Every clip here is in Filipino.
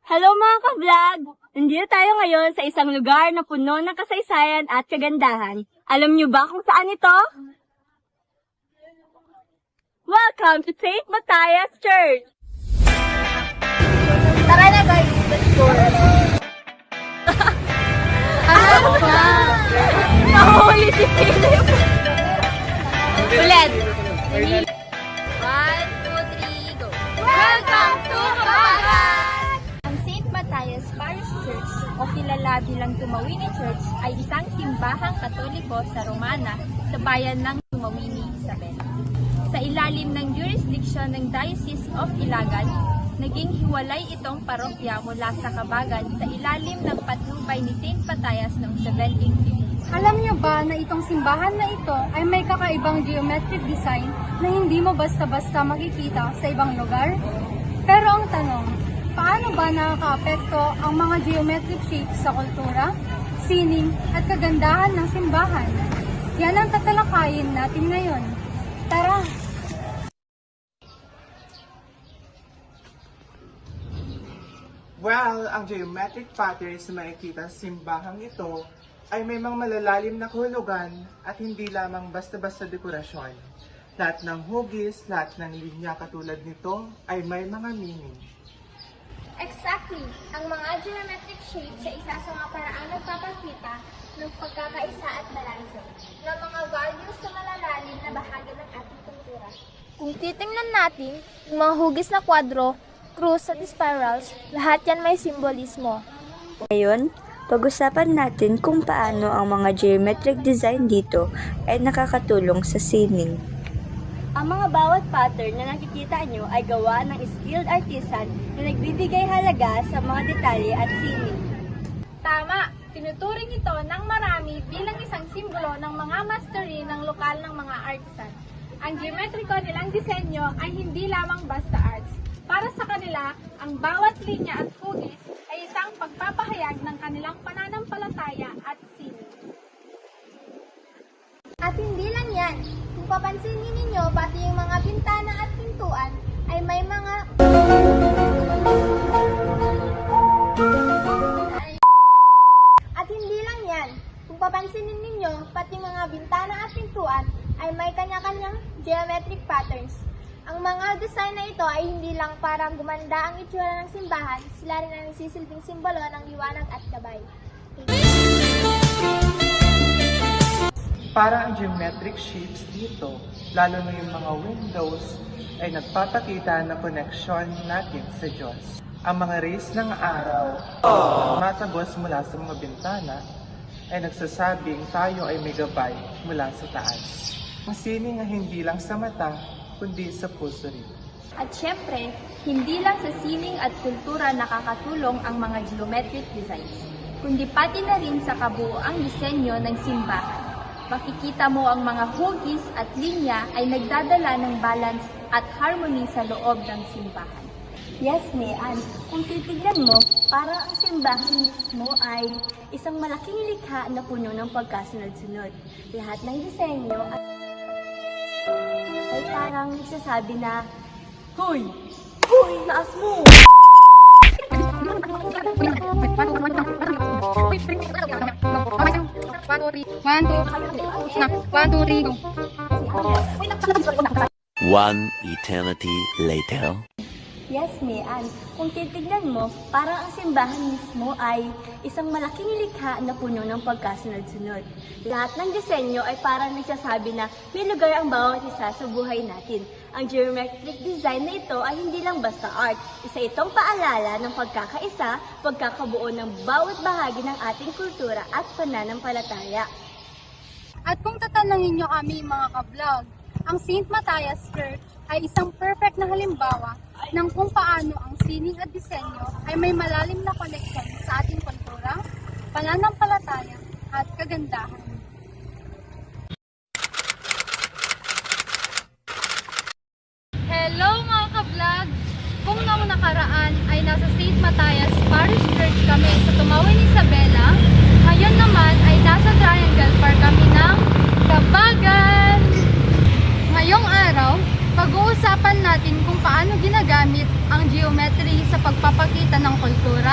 Hello mga ka-vlog! Nandito tayo ngayon sa isang lugar na puno ng kasaysayan at kagandahan. Alam niyo ba kung saan ito? Welcome to St. Matthias Church! Tara na guys, let's go! Nahuli si Philip! Ulit! 1, 2, 3, go! Welcome to Kabagan! Ang St. Matthias Parish Church o kilala bilang Tumawini Church ay isang simbahang katoliko sa Romana sa bayan ng Tumawini, Isabela. Sa ilalim ng jurisdiction ng Diocese of Ilagan, naging hiwalay itong parokya mula sa Kabagan sa ilalim ng patnubay ni St. Matthias noong 1750. Alam niyo ba na itong simbahan na ito ay may kakaibang geometric design na hindi mo basta-basta makikita sa ibang lugar? Pero ang tanong, paano ba nakakaapekto ang mga geometric shapes sa kultura, sining at kagandahan ng simbahan? Yan ang tatalakayin natin ngayon. Tara! Well, ang geometric patterns na makikita sa simbahang ito ay may mga malalalim na kahulugan at hindi lamang basta-basta dekorasyon. Lahat ng hugis, lahat ng linya katulad nito ay may mga meaning. Exactly! Ang mga geometric shapes ay isa sa mga paraan nagpapakita ng pagkakaisa at balanse ng mga values sa malalalim na bahagi ng ating kultura. Kung titingnan natin, yung mga hugis na kwadro, krus at spirals, lahat yan may simbolismo. Ngayon, pag-usapan natin kung paano ang mga geometric design dito ay nakakatulong sa sining. Ang mga bawat pattern na nakikita nyo ay gawa ng skilled artisan na nagbibigay halaga sa mga detalye at sining. Tama! Tinuturing ito ng marami bilang isang simbolo ng mga mastery ng lokal ng mga artisan. Ang geometriko nilang disenyo ay hindi lamang basta arts. Para sa kanila, ang bawat linya at hugis ay isang pagpapahayag ng kanilang pananampalataya at sining. At hindi lang yan, kung papansinin ninyo, pati yung mga bintana at pintuan ay may mga kanya-kanyang geometric patterns. Ang mga design na ito ay hindi lang para gumanda ang itsura ng simbahan, sila rin ang nagsisilbing simbolo ng liwanag at gabay. Para ang geometric shapes dito, lalo na yung mga windows, ay nagpapakita ng connection natin sa Diyos. Ang mga rays ng araw, matagos mula sa mga bintana, ay nagsasabing tayo ay may gabay mula sa taas. Ang sining ay hindi lang sa mata, kundi sa puso rin. At syempre, hindi lang sa sining at kultura nakakatulong ang mga geometric designs, kundi pati na rin sa kabuoang disenyo ng simbahan. Makikita mo ang mga hugis at linya ay nagdadala ng balance at harmony sa loob ng simbahan. Yes, Mean. Kung titignan mo, parang ang simbahan mismo ay isang malaking likha na puno ng pagkasunod-sunod. Lahat ng disenyo ay parang nagsasabi na, Hoy! Hoy! Taas mo! One eternity later. Yes, Mean. Kung titignan mo, parang ang simbahan mismo ay isang malaking likha na puno ng pagkasunod-sunod. Lahat ng disenyo ay parang nagsasabi na may lugar ang bawat isa sa buhay natin. Ang geometric design na ito ay hindi lang basta art. Isa itong paalala ng pagkakaisa, pagkakabuo ng bawat bahagi ng ating kultura at pananampalataya. At kung tatanungin nyo kami mga ka-vlog, ang St. Matthias Church ay isang perfect na halimbawa ng kung paano ang sining at disenyo ay may malalim na koneksyon sa ating kultura, pananampalataya at kagandahan. Hello mga ka-vlog! Kung noong nakaraan ay nasa St. Matthias Parish Church kami sa Tumawin, Isabela, ngayon naman ay nasa Triangle Park kami ng Kabagan! Ngayong araw, pag-uusapan natin kung paano ginagamit ang geometry sa pagpapakita ng kultura,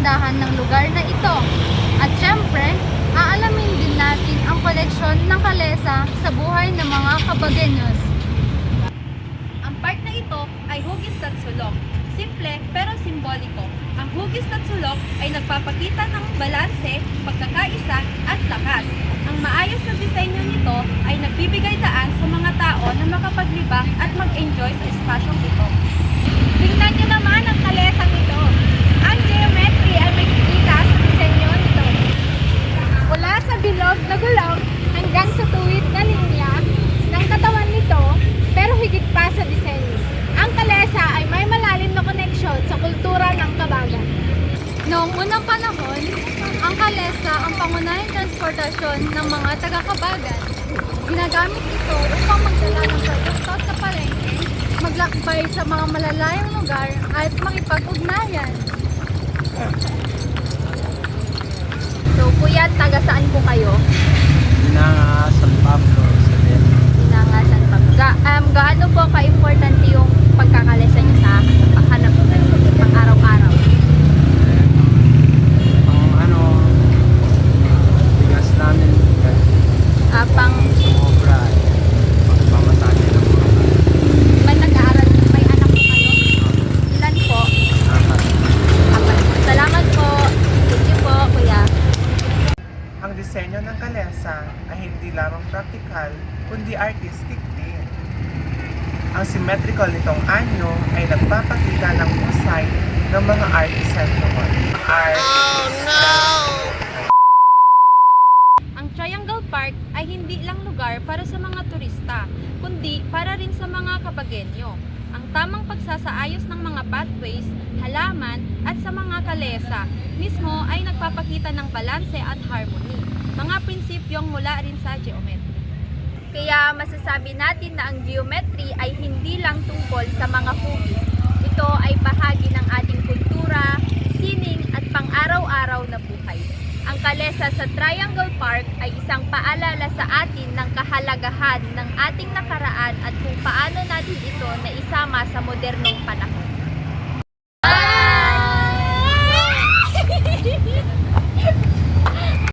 kagandahan ng lugar na ito. At syempre, aalamin din natin ang koleksyon ng kalesa sa buhay ng mga Cabagueños. Ang park na ito ay hugis at sulok. Simple pero simboliko. Ang hugis at sulok ay nagpapakita ng balanse, pagkakaisa at lakas. Ang maayos na disenyo nito ay nagbibigay daan sa mga tao na makapaglibang at mag-enjoy sa espasyong ito. Tingnan niyo naman ang kalesang ito. Ang geometry ay makikita sa disenyo nito. Mula sa bilog na gulong hanggang sa tuwid na linya ng katawan nito, pero higit pa sa disenyo. Ang kalesa ay may malalim na koneksyon sa kultura ng Kabagan. Noong unang panahon, ang kalesa ang pangunahing transportasyon ng mga taga-Kabagan. Ginagamit ito upang magdala ng produkto sa palengke, maglakbay sa mga malalayong lugar at makipag-ugnayan. So, kuya, taga saan po kayo? Pinanga San Pablo sa Pinangasan pa. Gaano po ka-importante yung pagkakalesa niyo sa hanap pang araw-araw? ang bigas namin bigas Pang sobra pagpamasahe ng mga may nag-aaral, may anak po kayo? Ilan po? apat. Apat. Salamat po. Thank you po, kuya. Ang disenyo ng kalesa ay hindi lamang practical, kundi artistic din. Ang symmetrical nitong anyo ay nagpapakita ng husay ng mga artisan noon. Ang Triangle Park ay hindi lang lugar para sa mga turista, kundi para rin sa mga Cabagueño. Ang tamang pagsasaayos ng mga pathways, halaman at sa mga kalesa mismo ay nagpapakita ng balanse at harmony, mga prinsipyong mula rin sa geometry. Kaya masasabi natin na ang geometry ay hindi lang tungkol sa mga hugis. Ito ay bahagi ng ating kultura, sining at pang-araw-araw na buhay. Ang kalesa sa Triangle Park ay isang paalala sa atin ng kahalagahan ng ating nakaraan at kung paano natin ito naisama sa modernong panahon.